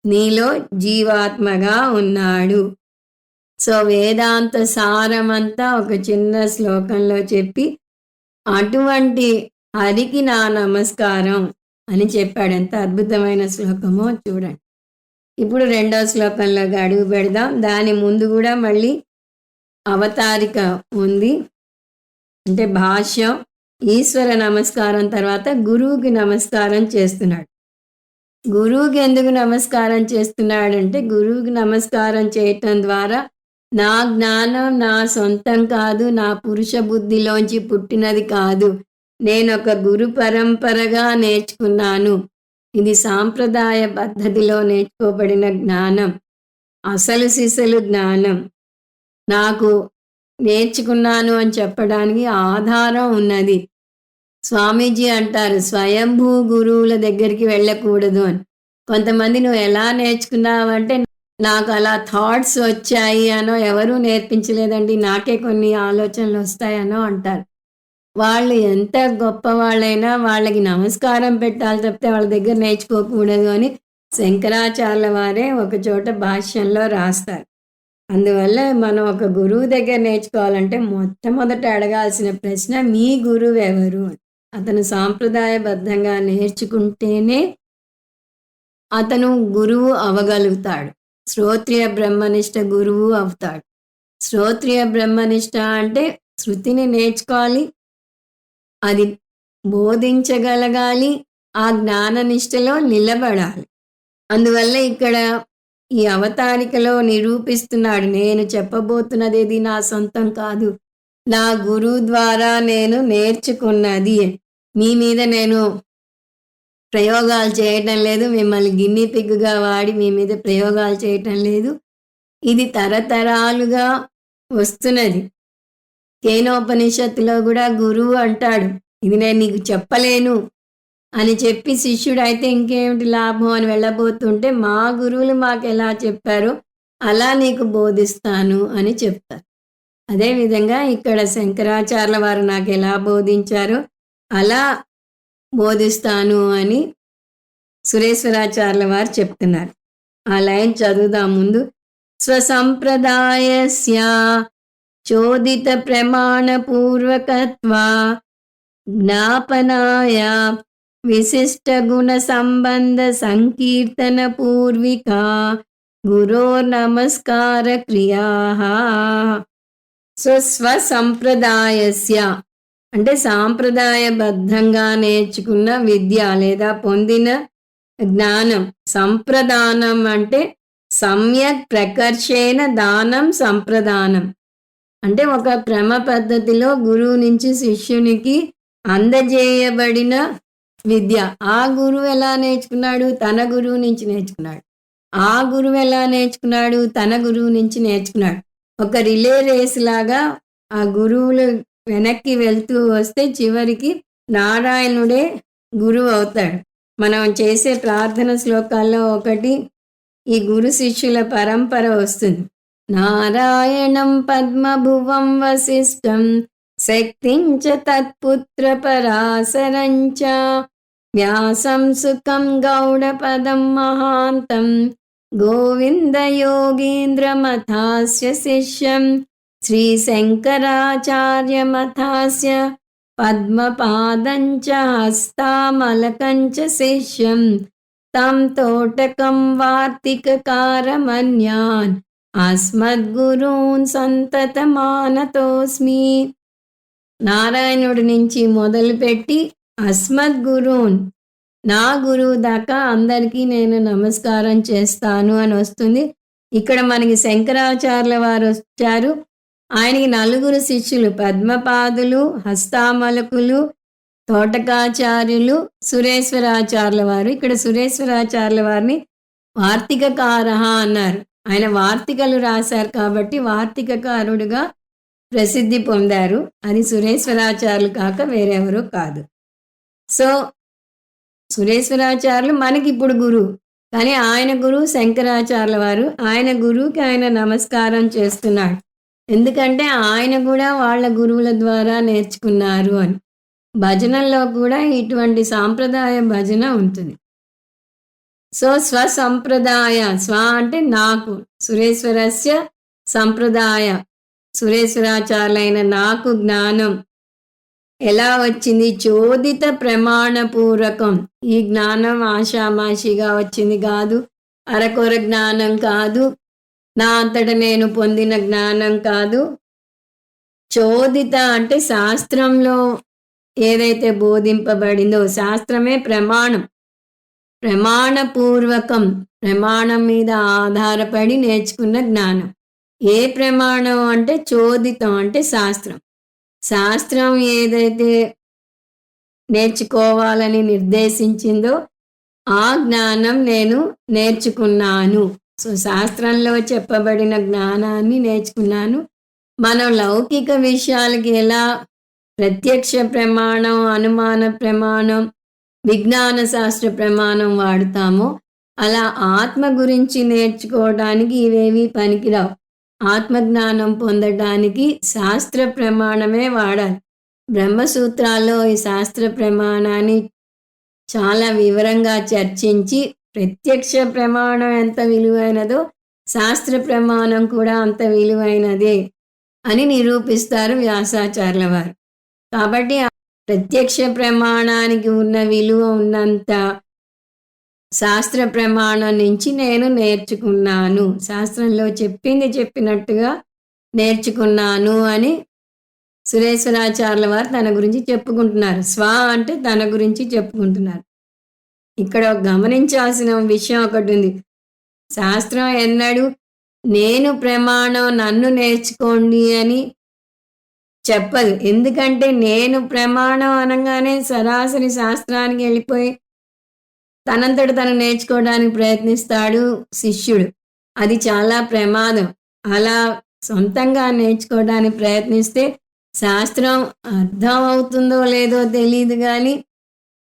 నీలో జీవాత్మగా ఉన్నాడు. సో వేదాంత సారమంతా ఒక చిన్న శ్లోకంలో చెప్పి అటువంటి హరికి నా నమస్కారం అని చెప్పాడు. ఎంత అద్భుతమైన శ్లోకమో చూడండి. ఇప్పుడు రెండో శ్లోకంలోకి అడుగు పెడదాం. దాని ముందు కూడా మళ్ళీ అవతారిక ఉంది, అంటే భాష్యం. ఈశ్వర నమస్కారం తర్వాత గురువుకి నమస్కారం చేస్తున్నాడు. గురువుకి ఎందుకు నమస్కారం చేస్తున్నాడంటే గురువుకి నమస్కారం చేయటం ద్వారా నా జ్ఞానం నా సొంతం కాదు, నా పురుష బుద్ధిలోంచి పుట్టినది కాదు, నేను ఒక గురు పరంపరగా నేర్చుకున్నాను. ఇది సాంప్రదాయ పద్ధతిలో నేర్చుకోబడిన జ్ఞానం, అసలు సిసలు జ్ఞానం. నాకు నేర్చుకున్నాను అని చెప్పడానికి ఆధారం ఉన్నది. స్వామీజీ అంటారు స్వయంభూ గురువుల దగ్గరికి వెళ్ళకూడదు అని. కొంతమంది నువ్వు ఎలా నేర్చుకున్నావంటే నాకు అలా థాట్స్ వచ్చాయి అనో, ఎవరూ నేర్పించలేదండి నాకే కొన్ని ఆలోచనలు వస్తాయనో అంటారు. వాళ్ళు ఎంత గొప్ప వాళ్ళైనా వాళ్ళకి నమస్కారం పెట్టాలి తప్పితే వాళ్ళ దగ్గర నేర్చుకోకూడదు అని శంకరాచార్యుల వారే ఒక చోట భాష్యంలో రాస్తారు. అందువల్ల మనం ఒక గురువు దగ్గర నేర్చుకోవాలంటే మొట్టమొదట అడగాల్సిన ప్రశ్న మీ గురువు ఎవరు? అతను సాంప్రదాయబద్ధంగా నేర్చుకుంటేనే అతను గురువు అవ్వగలుగుతాడు. శ్రోత్రియ బ్రహ్మనిష్ట గురువు అవుతాడు. శ్రోత్రియ బ్రహ్మనిష్ట అంటే శృతిని నేర్చుకోవాలి, అది బోధించగలగాలి, ఆ జ్ఞాననిష్టలో నిలబడాలి. అందువల్ల ఇక్కడ ఈ అవతారికలో నిరూపిస్తున్నాడు, నేను చెప్పబోతున్నది నా సొంతం కాదు, నా గురువు ద్వారా నేను నేర్చుకున్నది. మీ మీద నేను ప్రయోగాలు చేయటం లేదు, మిమ్మల్ని గిన్ని పిగ్గుగా వాడి మీ మీద ప్రయోగాలు చేయటం లేదు. ఇది తరతరాలుగా వస్తున్నది. కేనోపనిషత్తులో కూడా గురువు అంటాడు ఇది నేను నీకు చెప్పలేను అని చెప్పి శిష్యుడు అయితే ఇంకేమిటి లాభం అని వెళ్ళబోతుంటే మా గురువులు మాకు ఎలా చెప్పారో అలా నీకు బోధిస్తాను అని చెప్తారు. అదేవిధంగా ఇక్కడ శంకరాచార్యుల వారు నాకు ఎలా బోధించారో అలా బోధిస్తాను అని సురేశ్వరాచార్యుల వారు చెప్తున్నారు. ఆ లైన్ చదువుదాం ముందు. స్వసంప్రదాయస్య చోదిత ప్రమాణ పూర్వకత్వా జ్ఞాపనాయ విశిష్ట గుణ సంబంధ సంకీర్తన పూర్వికా గురోర్ నమస్కార క్రియా. సో స్వసంప్రదాయస్య అంటే సాంప్రదాయబద్ధంగా నేర్చుకున్న విద్య లేదా పొందిన జ్ఞానం. సంప్రదానం అంటే సమ్యక్ ప్రకర్షేణ దానం సంప్రదానం అంటే ఒక క్రమ పద్ధతిలో గురువు నుంచి శిష్యునికి అందజేయబడిన విద్య. ఆ గురువు ఎలా నేర్చుకున్నాడు? తన గురువు నుంచి నేర్చుకున్నాడు. ఆ గురువు ఎలా నేర్చుకున్నాడు? తన గురువు నుంచి నేర్చుకున్నాడు. ఒక రిలే రేస్ లాగా ఆ గురువులు వెనక్కి వెళ్తూ వస్తే చివరికి నారాయణుడే గురువు అవుతాడు. మనం చేసే ప్రార్థన శ్లోకాల్లో ఒకటి ఈ గురు శిష్యుల పరంపర వస్తుంది. నారాయణం పద్మభువం వశిష్టం శక్తించ తత్పుత్ర పరాశరంచ వ్యాసం సుఖం గౌడపదం మహాంతం గోవింద యోగీంద్రమథాస్య శిష్యం శ్రీశంకరాచార్యమథాస్య పద్మపాదంచ హస్తామలకంచ శిష్యం తం తోటకం వార్తికకారమన్యాన్ అస్మద్గురూన్ సంతతమానతోస్మి. నారాయణుడి నుంచి మొదలుపెట్టి అస్మద్ గురున్, నా గురువు దాకా అందరికీ నేను నమస్కారం చేస్తాను అని వస్తుంది. ఇక్కడ మనకి శంకరాచార్యుల వారు వచ్చారు. ఆయనకి 4 శిష్యులు, పద్మపాదులు, హస్తామలకులు, తోటకాచార్యులు, సురేశ్వరాచార్యుల వారు. ఇక్కడ సురేశ్వరాచార్యుల వారిని వార్తికకారః అన్నారు. ఆయన వార్తికలు రాశారు కాబట్టి వార్తికకారుడుగా ప్రసిద్ధి పొందారు. అది సురేశ్వరాచార్యులు కాక వేరెవరూ కాదు. సో సురేశ్వరాచార్యులు మనకి ఇప్పుడు గురువు, కానీ ఆయన గురువు శంకరాచార్యుల వారు. ఆయన గురువుకి ఆయన నమస్కారం చేస్తున్నాడు. ఎందుకంటే ఆయన కూడా వాళ్ళ గురువుల ద్వారా నేర్చుకున్నారు అని. భజనల్లో కూడా ఇటువంటి సాంప్రదాయ భజన ఉంటుంది. సో స్వసంప్రదాయ, స్వ అంటే నాకు, సురేశ్వరస్య సంప్రదాయ, సురేశ్వరాచార్యులైన నాకు జ్ఞానం ఎలా వచ్చింది? చోదిత ప్రమాణపూర్వకం. ఈ జ్ఞానం ఆషామాషిగా వచ్చింది కాదు, అరకొర జ్ఞానం కాదు, నా అంతట నేను పొందిన జ్ఞానం కాదు. చోదిత అంటే శాస్త్రంలో ఏదైతే బోధింపబడిందో, శాస్త్రమే ప్రమాణం, ప్రమాణపూర్వకం, ప్రమాణం మీద ఆధారపడి నేర్చుకున్న జ్ఞానం. ఏ ప్రమాణం అంటే చోదితం అంటే శాస్త్రం. శాస్త్రం ఏదైతే నేర్చుకోవాలని నిర్దేశించిందో ఆ జ్ఞానం నేను నేర్చుకున్నాను. సో శాస్త్రంలో చెప్పబడిన జ్ఞానాన్ని నేర్చుకున్నాను. మనం లౌకిక విషయాలకి ఎలా ప్రత్యక్ష ప్రమాణం, అనుమాన ప్రమాణం, విజ్ఞాన శాస్త్ర ప్రమాణం వాడతామో అలా ఆత్మ గురించి నేర్చుకోవడానికి ఇవేవి పనికిరావు. ఆత్మజ్ఞానం పొందడానికి శాస్త్ర ప్రమాణమే వాడాలి. బ్రహ్మసూత్రాల్లో ఈ శాస్త్ర ప్రమాణాన్ని చాలా వివరంగా చర్చించి ప్రత్యక్ష ప్రమాణం ఎంత విలువైనదో శాస్త్ర ప్రమాణం కూడా అంత విలువైనదే అని నిరూపిస్తారు వ్యాసాచార్యుల వారు. కాబట్టి ప్రత్యక్ష ప్రమాణానికి ఉన్న విలువ ఉన్నంత శాస్త్ర ప్రమాణం నుంచి నేను నేర్చుకున్నాను, శాస్త్రంలో చెప్పింది చెప్పినట్టుగా నేర్చుకున్నాను అని సురేశ్వరాచార్యుల వారు తన గురించి చెప్పుకుంటున్నారు. స్వ అంటే తన గురించి చెప్పుకుంటున్నారు. ఇక్కడ గమనించాల్సిన విషయం ఒకటి ఉంది. శాస్త్రం ఎన్నడూ నేను ప్రమాణం, నన్ను నేర్చుకోండి అని చెప్పదు. ఎందుకంటే నేను ప్రమాణం అనగానే సరాసరి శాస్త్రానికి వెళ్ళిపోయి తనంతట తను నేర్చుకోవడానికి ప్రయత్నిస్తాడు శిష్యుడు. అది చాలా ప్రమాదం. అలా సొంతంగా నేర్చుకోవడానికి ప్రయత్నిస్తే శాస్త్రం అర్థం అవుతుందో లేదో తెలియదు, కానీ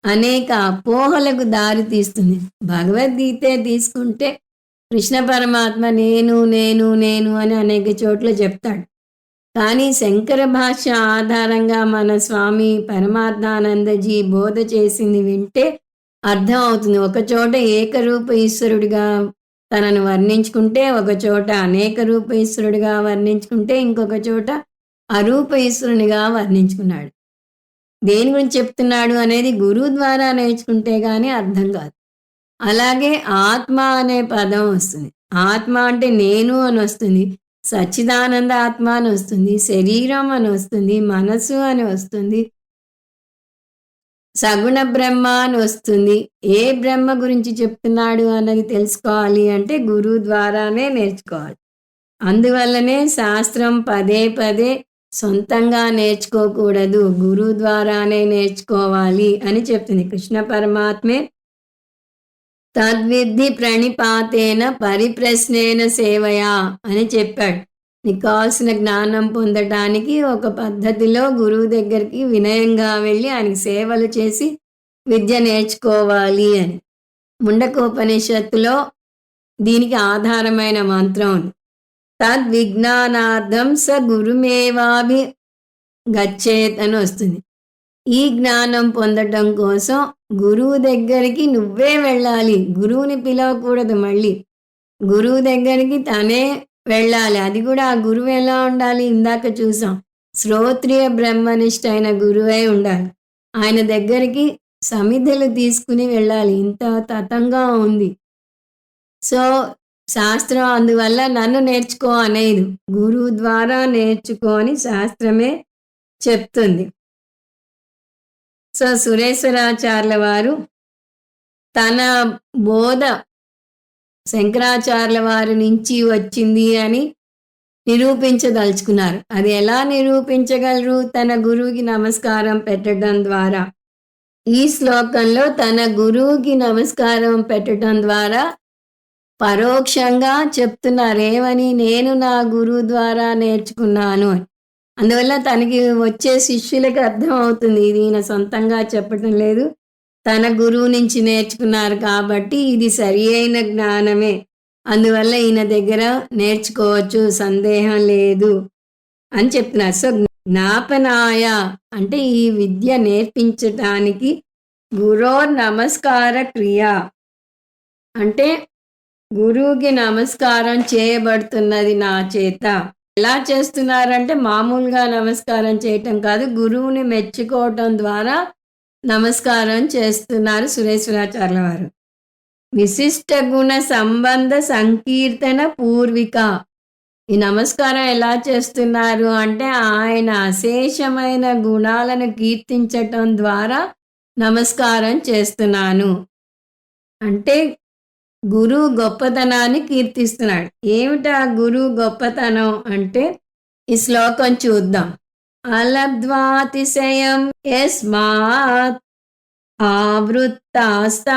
అనేక అపోహలకు దారి తీస్తుంది. భగవద్గీతే తీసుకుంటే కృష్ణ పరమాత్మ నేను నేను నేను అని అనేక చోట్ల చెప్తాడు. కానీ శంకర భాష్య ఆధారంగా మన స్వామి పరమార్థానందజీ బోధ చేసింది వింటే అర్థం అవుతుంది. ఒక చోట ఏకరూప ఈశ్వరుడిగా తనను వర్ణించుకుంటే, ఒక చోట అనేక రూప ఈశ్వరుడిగా వర్ణించుకుంటే, ఇంకొక చోట అరూప ఈశ్వరునిగా వర్ణించుకున్నాడు. దేని గురించి చెప్తున్నాడు అనేది గురువు ద్వారా నేర్చుకుంటే గానీ అర్థం కాదు. అలాగే ఆత్మ అనే పదం వస్తుంది. ఆత్మ అంటే నేను అని వస్తుంది, సచ్చిదానంద ఆత్మ అని వస్తుంది, శరీరం అని వస్తుంది, మనసు అని వస్తుంది, సగుణ బ్రహ్మ అని వస్తుంది. ఏ బ్రహ్మ గురించి చెప్తున్నాడు అన్నది తెలుసుకోవాలి అంటే గురువు ద్వారానే నేర్చుకోవాలి. అందువల్లనే శాస్త్రం పదే పదే సొంతంగా నేర్చుకోకూడదు, గురువు ద్వారానే నేర్చుకోవాలి అని చెప్తుంది. కృష్ణ పరమాత్మే తద్విద్ధి ప్రణిపాతేన పరిప్రశ్నేన సేవయా అని చెప్పాడు. నీకు కావాల్సిన జ్ఞానం పొందటానికి ఒక పద్ధతిలో గురువు దగ్గరికి వినయంగా వెళ్ళి ఆయనకి సేవలు చేసి విద్య నేర్చుకోవాలి అని. ముండకోపనిషత్తులో దీనికి ఆధారమైన మంత్రం ఉంది. తద్విజ్ఞానార్థం స గురుమేవాభి గచ్చేత్ అని వస్తుంది. ఈ జ్ఞానం పొందటం కోసం గురువు దగ్గరికి నువ్వే వెళ్ళాలి, గురువుని పిలవకూడదు. మళ్ళీ గురువు దగ్గరికి తనే వెళ్ళాలి. అది కూడా ఆ గురువు ఎలా ఉండాలి? ఇందాక చూసాం, శ్రోత్రియ బ్రహ్మనిష్ట అయిన గురువే ఉండాలి. ఆయన దగ్గరికి సమిధులు తీసుకుని వెళ్ళాలి. ఇంత తతంగా ఉంది. సో శాస్త్రం అందువల్ల నన్ను నేర్చుకో అనేది, గురువు ద్వారా నేర్చుకో అని శాస్త్రమే చెప్తుంది. సో, సురేశ్వరాచార్యుల వారు తన బోధ శంకరాచార్యుల వారి నుంచి వచ్చింది అని నిరూపించదలుచుకున్నారు. అది ఎలా నిరూపించగలరు? తన గురువుకి నమస్కారం పెట్టడం ద్వారా. ఈ శ్లోకంలో తన గురువుకి నమస్కారం పెట్టడం ద్వారా పరోక్షంగా చెప్తున్నారు. ఏమని? నేను నా గురువు ద్వారా నేర్చుకున్నాను అని. అందువల్ల తనకి వచ్చే శిష్యులకి అర్థమవుతుంది. ఇది ఈయన సొంతంగా చెప్పటం లేదు. తన గురువు నుంచి నేర్చుకున్నారు కాబట్టి ఇది సరి అయిన జ్ఞానమే. అందువల్ల ఈయన దగ్గర నేర్చుకోవచ్చు, సందేహం లేదు అని చెప్తున్నారు. సో, జ్ఞాపనాయ అంటే ఈ విద్య నేర్పించటానికి గురోర్ నమస్కార క్రియ అంటే గురువుకి నమస్కారం చేయబడుతున్నది నా చేత. ఎలా చేస్తున్నారంటే మామూలుగా నమస్కారం చేయటం కాదు, గురువుని మెచ్చుకోవటం ద్వారా నమస్కారం చేస్తున్నారు సురేశ్వరాచార్యుల వారు. విశిష్ట గుణ సంబంధ సంకీర్తన పూర్విక. ఈ నమస్కారం ఎలా చేస్తున్నారు అంటే ఆయన అశేషమైన గుణాలను కీర్తించటం ద్వారా నమస్కారం చేస్తున్నాను. అంటే గురువు గొప్పతనాన్ని కీర్తిస్తున్నాడు. ఏమిటా గురువు గొప్పతనం అంటే ఈ శ్లోకం చూద్దాం. అలబ్ధ్వాతిశయం యస్మాత్ ఆవృత్తాస్తమబాధయః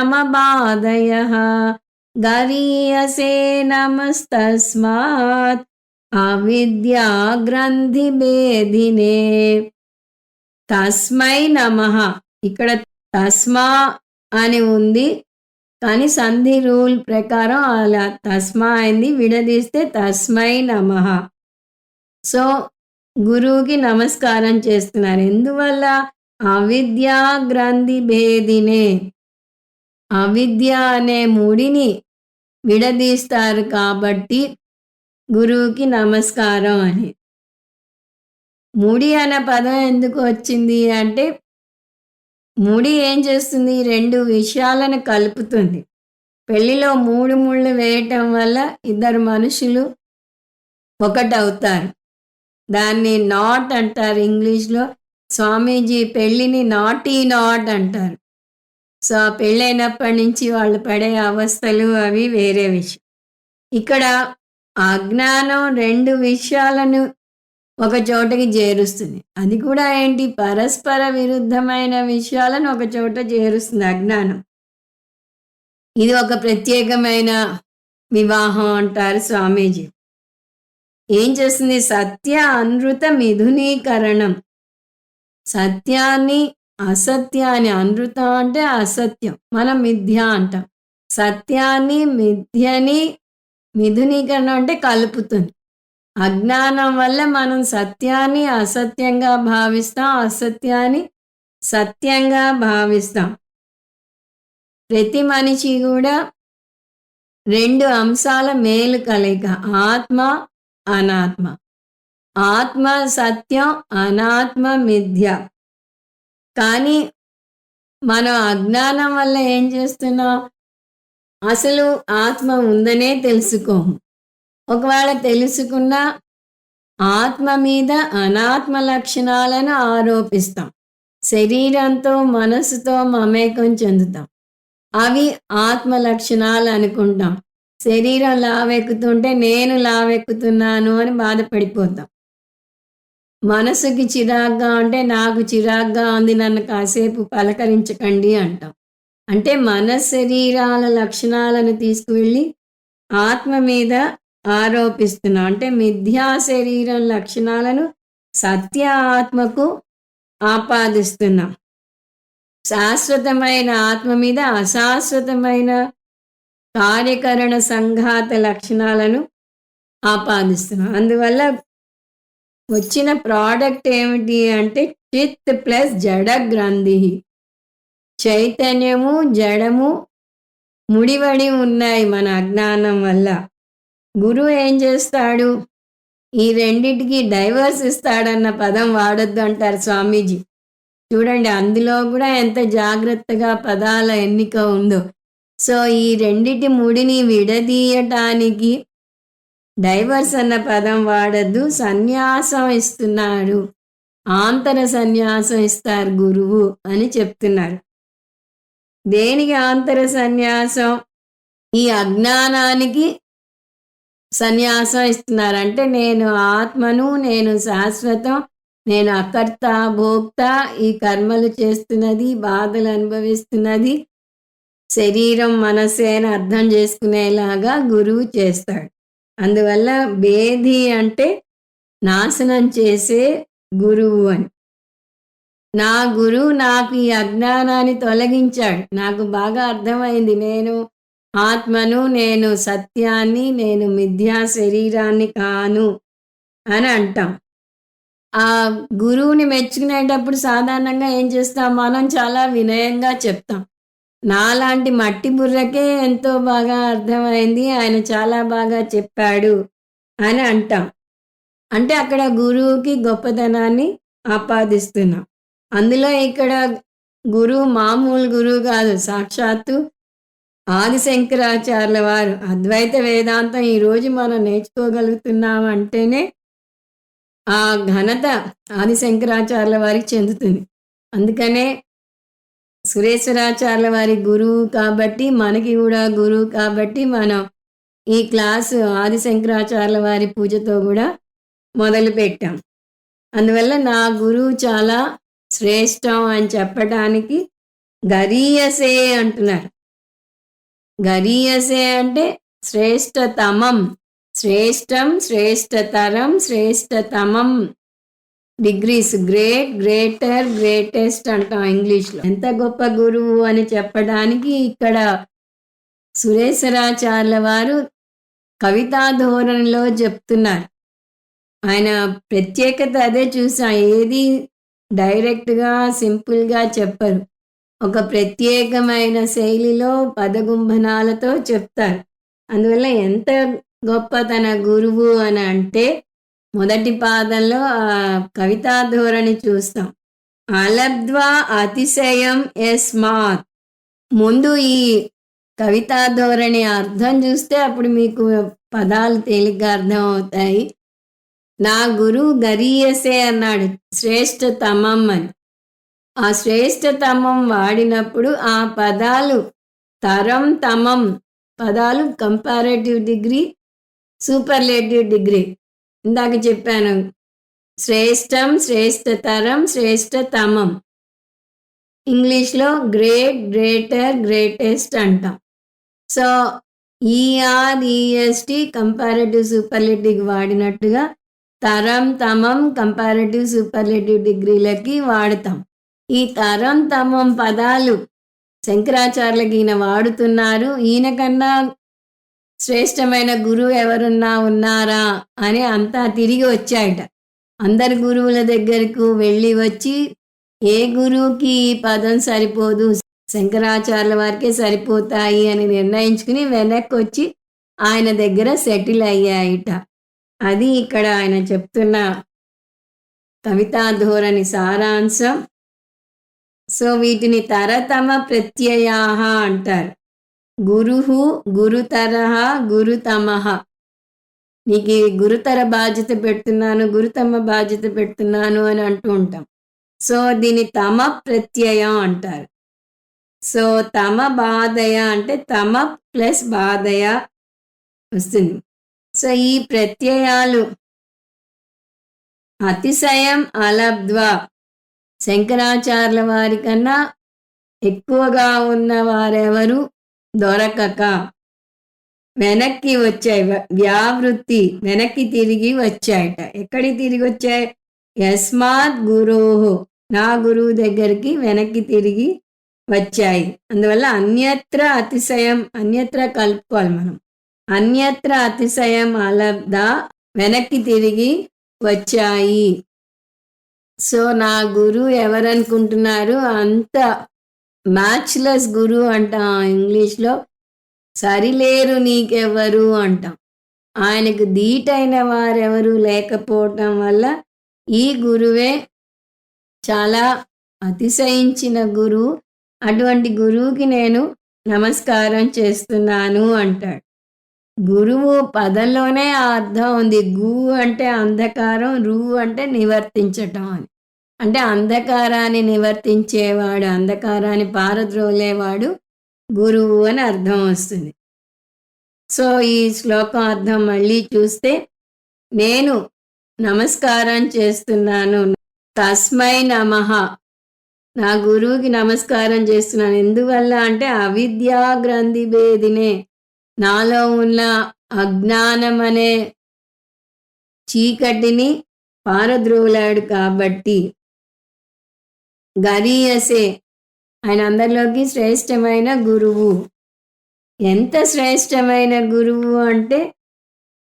గరీయసే నమస్తస్మాత్ అవిద్యా గ్రంథి భేదినే. తస్మై నమః. ఇక్కడ తస్మా అని ఉంది, కానీ సంధి రూల్ ప్రకారం అలా తస్మా అయింది, విడదీస్తే తస్మై నమః. సో గురువుకి నమస్కారం చేస్తున్నారు. ఎందువల్ల? అవిద్యా గ్రంథి భేదినే. అవిద్య అనే ముడిని విడదీస్తారు కాబట్టి గురువుకి నమస్కారం అని. ముడి అనే పదం ఎందుకు వచ్చింది అంటే ముడి ఏం చేస్తుంది? రెండు విషయాలను కలుపుతుంది. పెళ్లిలో 3 ముళ్ళు వేయటం వల్ల ఇద్దరు మనుషులు ఒకటవుతారు. దాన్ని నాట్ అంటారు ఇంగ్లీష్లో. స్వామీజీ పెళ్ళిని నాటీ నాట్ అంటారు. సో ఆ పెళ్ళైనప్పటి నుంచి వాళ్ళు పడే అవస్థలు అవి వేరే విషయం. ఇక్కడ అజ్ఞానం 2 విషయాలను ఒక చోటకి చేరుస్తుంది. అది కూడా ఏంటి? పరస్పర విరుద్ధమైన విషయాలను ఒక చోట చేరుస్తుంది అజ్ఞానం. ఇది ఒక ప్రత్యేకమైన వివాహం అంటారు స్వామీజీ. ఏం చేస్తుంది? సత్య అనృత మిథునీకరణం. సత్యాన్ని అసత్యాన్ని, అనృతం అంటే అసత్యం, మనం మిథ్య అంటాం. సత్యాన్ని మిథ్యని మిథునీకరణం అంటే కలుపుతుంది. అజ్ఞానం వల్ల మనం సత్యాన్ని అసత్యంగా భావిస్తాం, అసత్యాన్ని సత్యంగా భావిస్తాం. ప్రతి మనిషి కూడా 2 అంశాల మేలు కలయిక, ఆత్మ అనాత్మ. ఆత్మ సత్యం, అనాత్మ మిథ్య. కానీ మనం అజ్ఞానం వల్ల ఏం చేస్తున్నాం? అసలు ఆత్మ ఉందనే తెలుసుకోము. ఒకవేళ తెలుసుకున్నా ఆత్మ మీద అనాత్మ లక్షణాలను ఆరోపిస్తాం. శరీరంతో మనసుతో మమేకం చెందుతాం. అవి ఆత్మ లక్షణాలు అనుకుంటాం. శరీరం లావెక్కుతుంటే నేను లావెక్కుతున్నాను అని బాధపడిపోతాం. మనసుకి చిరాగ్గా ఉంటే నాకు చిరాగ్గా ఉంది, నన్ను కాసేపు పలకరించకండి అంటాం. అంటే మన శరీరాల లక్షణాలను తీసుకువెళ్ళి ఆత్మ మీద ఆరోపిస్తున్నాం. అంటే మిథ్యా శరీరం లక్షణాలను సత్య ఆత్మకు ఆపాదిస్తున్నాం. శాశ్వతమైన ఆత్మ మీద అశాశ్వతమైన కార్యకరణ సంఘాత లక్షణాలను ఆపాదిస్తున్నాం. అందువల్ల వచ్చిన ప్రోడక్ట్ ఏమిటి అంటే చిత్ ప్లస్ జడ గ్రంథి. చైతన్యము జడము ముడివడి ఉన్నాయి మన అజ్ఞానం వల్ల. గురువు ఏం చేస్తాడు? ఈ రెండిటికి డైవర్స్ ఇస్తాడన్న పదం వాడొద్దు అంటారు స్వామీజీ. చూడండి, అందులో కూడా ఎంత జాగ్రత్తగా పదాల ఎన్నిక ఉందో. సో ఈ రెండిటి ముడిని విడదీయటానికి డైవర్స్ అన్న పదం వాడద్దు, సన్యాసం ఇస్తున్నాడు. ఆంతర సన్యాసం ఇస్తారు గురువు అని చెప్తున్నారు. దేనికి ఆంతర సన్యాసం? ఈ అజ్ఞానానికి సన్యాసం ఇస్తున్నారు. అంటే నేను ఆత్మను, నేను శాశ్వతం, నేను అకర్త, భోక్త, ఈ కర్మలు చేస్తున్నది, బాధలు అనుభవిస్తున్నది శరీరం, మనసే అని అర్థం చేసుకునేలాగా గురువు చేస్తాడు. అందువల్ల భేది అంటే నాశనం చేసే గురువు అని. నా గురువు నాకు ఈ అజ్ఞానాన్ని తొలగించాడు. నాకు బాగా అర్థమైంది. నేను ఆత్మను, నేను సత్యాన్ని, నేను మిథ్యా శరీరాన్ని కాను అని అంటాం. ఆ గురువుని మెచ్చుకునేటప్పుడు సాధారణంగా ఏం చేస్తాం? మనం చాలా వినయంగా చెప్తాం. నాలాంటి మట్టి బుర్రకే ఎంతో బాగా అర్థమైంది. ఆయన చాలా బాగా చెప్పాడు అని అంటాం. అంటే అక్కడ గురువుకి గొప్పతనాన్ని ఆపాదిస్తున్నాం. అందులో ఇక్కడ గురువు మామూలు గురువు కాదు. సాక్షాత్తు ఆదిశంకరాచార్యుల వారు అద్వైత వేదాంతం ఈరోజు మనం నేర్చుకోగలుగుతున్నాం అంటేనే ఆ ఘనత ఆదిశంకరాచార్యుల వారికి చెందుతుంది. అందుకనే సురేశ్వరాచార్యుల వారి గురువు కాబట్టి, మనకి కూడా గురువు కాబట్టి మనం ఈ క్లాసు ఆదిశంకరాచార్యుల వారి పూజతో కూడా మొదలుపెట్టాం. అందువల్ల నా గురువు చాలా శ్రేష్టం అని చెప్పటానికి గరీయసే అంటున్నారు. గరీయసే అంటే శ్రేష్టతమం, శ్రేష్టం, శ్రేష్టతరం, శ్రేష్టతమం. డిగ్రీస్ గ్రేట్, గ్రేటర్, గ్రేటెస్ట్ అంటాం ఇంగ్లీష్లో. ఎంత గొప్ప గురువు అని చెప్పడానికి ఇక్కడ సురేశ్వరాచార్యుల వారు కవితా ధోరణిలో చెప్తున్నారు. ఆయన ప్రత్యేకత అదే చూసాం. ఏది డైరెక్ట్గా సింపుల్గా చెప్పరు. ఒక ప్రత్యేకమైన శైలిలో పదగుంభనాలతో చెప్తారు. అందువల్ల ఎంత గొప్ప తన గురువు అని అంటే మొదటి పాదంలో ఆ కవితా ధోరణి చూస్తాం. అలబ్ధ్వా అతిశయం యస్మాత్. ముందు ఈ కవితా ధోరణి అర్థం చూస్తే అప్పుడు మీకు పదాలు తేలిగ్గా అర్థం అవుతాయి. నా గురువు గరీయసే అన్నాడు, శ్రేష్టతమం అని. ఆ శ్రేష్టతమం వాడినప్పుడు ఆ పదాలు తరం, తమం పదాలు కంపారేటివ్ డిగ్రీ, సూపర్లేటివ్ డిగ్రీ. ఇందాక చెప్పాను శ్రేష్టం, శ్రేష్టతరం, శ్రేష్టతమం. ఇంగ్లీష్లో గ్రేట్, గ్రేటర్, గ్రేటెస్ట్ అంటాం. సో ఈఆర్ఈఎస్టి కంపారేటివ్ సూపర్లేటివ్ వాడినట్టుగా తరం, తమం కంపారేటివ్ సూపర్లేటివ్ డిగ్రీలకి వాడతాం. ఈ తరం, తమం పదాలు శంకరాచార్యులకి ఈయన వాడుతున్నారు. ఈయన కన్నా శ్రేష్టమైన గురువు ఎవరున్నా ఉన్నారా అని అంతా తిరిగి వచ్చాయట. అందరి గురువుల దగ్గరకు వెళ్ళి వచ్చి ఏ గురువుకి ఈ పదం సరిపోదు, శంకరాచార్యుల వారికే సరిపోతాయి అని నిర్ణయించుకుని వెనక్కి వచ్చి ఆయన దగ్గర సెటిల్ అయ్యాయిట. అది ఇక్కడ ఆయన చెప్తున్న కవితా ధోరణి సారాంశం. సో వీటిని తరతమ ప్రత్యయాః అంటారు. గురుహు, గురుతరః, గురుతమః. నీకు ఈ గురుతర బాధ్యత పెడుతున్నాను, గురుతమ బాధ్యత పెడుతున్నాను అని అంటూ ఉంటాం. సో దీని తమ ప్రత్యయం అంటారు. సో తమ బాధయ అంటే తమ ప్లస్ బాధయ వస్తుంది. సో ఈ ప్రత్యయాలు అతిశయం అలబ్ధ్వా, శంకరాచార్యుల వారి కన్నా ఎక్కువగా ఉన్న వారెవరు దొరకక వెనక్కి వచ్చాయి. వ్యావృత్తి వెనక్కి తిరిగి వచ్చాయట. ఎక్కడికి తిరిగి వచ్చాయి? యస్మాత్ గురోహు, నా గురువు దగ్గరికి వెనక్కి తిరిగి వచ్చాయి. అందువల్ల అన్యత్ర అతిశయం, అన్యత్ర కలుపుకోవాలి మనం. అన్యత్ర అతిశయం అలబ్ధ, వెనక్కి తిరిగి వచ్చాయి. సో నా గురువు ఎవరనుకుంటున్నారు? అంత మ్యాచ్లెస్ గురువు అంటాం ఇంగ్లీష్లో. సరిలేరు నీకెవరు అంటాం. ఆయనకు ధీటైన వారెవరు లేకపోవటం వల్ల ఈ గురువే చాలా అతిశయించిన గురువు. అటువంటి గురువుకి నేను నమస్కారం చేస్తున్నాను అంటాడు. గురువు పదంలోనే ఆ అర్థం ఉంది. గు అంటే అంధకారం, రు అంటే నివర్తించటం అని. అంటే అంధకారాన్ని నివర్తించేవాడు, అంధకారాన్ని పారద్రోలేవాడు గురువు అని అర్థం వస్తుంది. సో, ఈ శ్లోకం అర్థం మళ్ళీ చూస్తే, నేను నమస్కారం చేస్తున్నాను. తస్మై నమః. నా గురువుకి నమస్కారం చేస్తున్నాను. ఎందువల్ల అంటే అవిద్యా గ్రంథి భేదినే. నాలో ఉన్న అజ్ఞానం అనే చీకటిని పారద్రోలాడు కాబట్టి. గరీయసే. ఆయన అందరిలోకి శ్రేష్టమైన గురువు. ఎంత శ్రేష్టమైన గురువు అంటే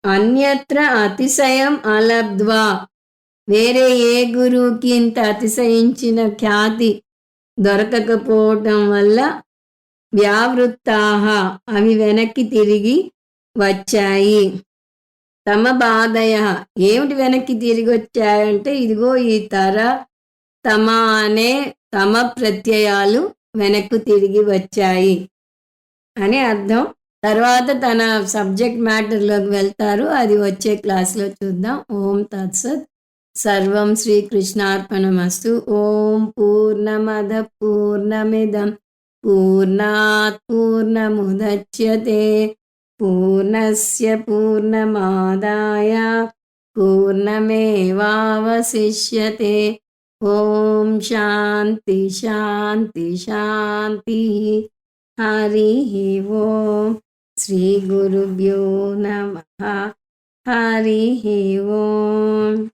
అన్యత్ర అతిశయం అలబ్ధ్వా. వేరే ఏ గురువుకి ఇంత అతిశయించిన ఖ్యాతి దొరకకపోవటం వల్ల వ్యావృత్తాహ, అవి వెనక్కి తిరిగి వచ్చాయి. తమ బాధయ, ఏమిటి వెనక్కి తిరిగి వచ్చాయంటే ఇదిగో ఈ తర తమ అనే తమ ప్రత్యయాలు వెనక్కు తిరిగి వచ్చాయి అని అర్థం. తర్వాత తన సబ్జెక్ట్ మ్యాటర్లోకి వెళ్తారు. అది వచ్చే క్లాస్లో చూద్దాం. ఓం తత్సత్. సర్వం శ్రీకృష్ణార్పణమస్తు. ఓం పూర్ణమద పూర్ణమిదం పూర్ణాత్ పూర్ణముదచ్యతే పూర్ణస్య పూర్ణమాదాయ పూర్ణమేవావశిష్యతే. ఓం శాంతి శాంతి శాంతి. హరి ఓం. శ్రీ గురుభ్యో నమః. హరి ఓం.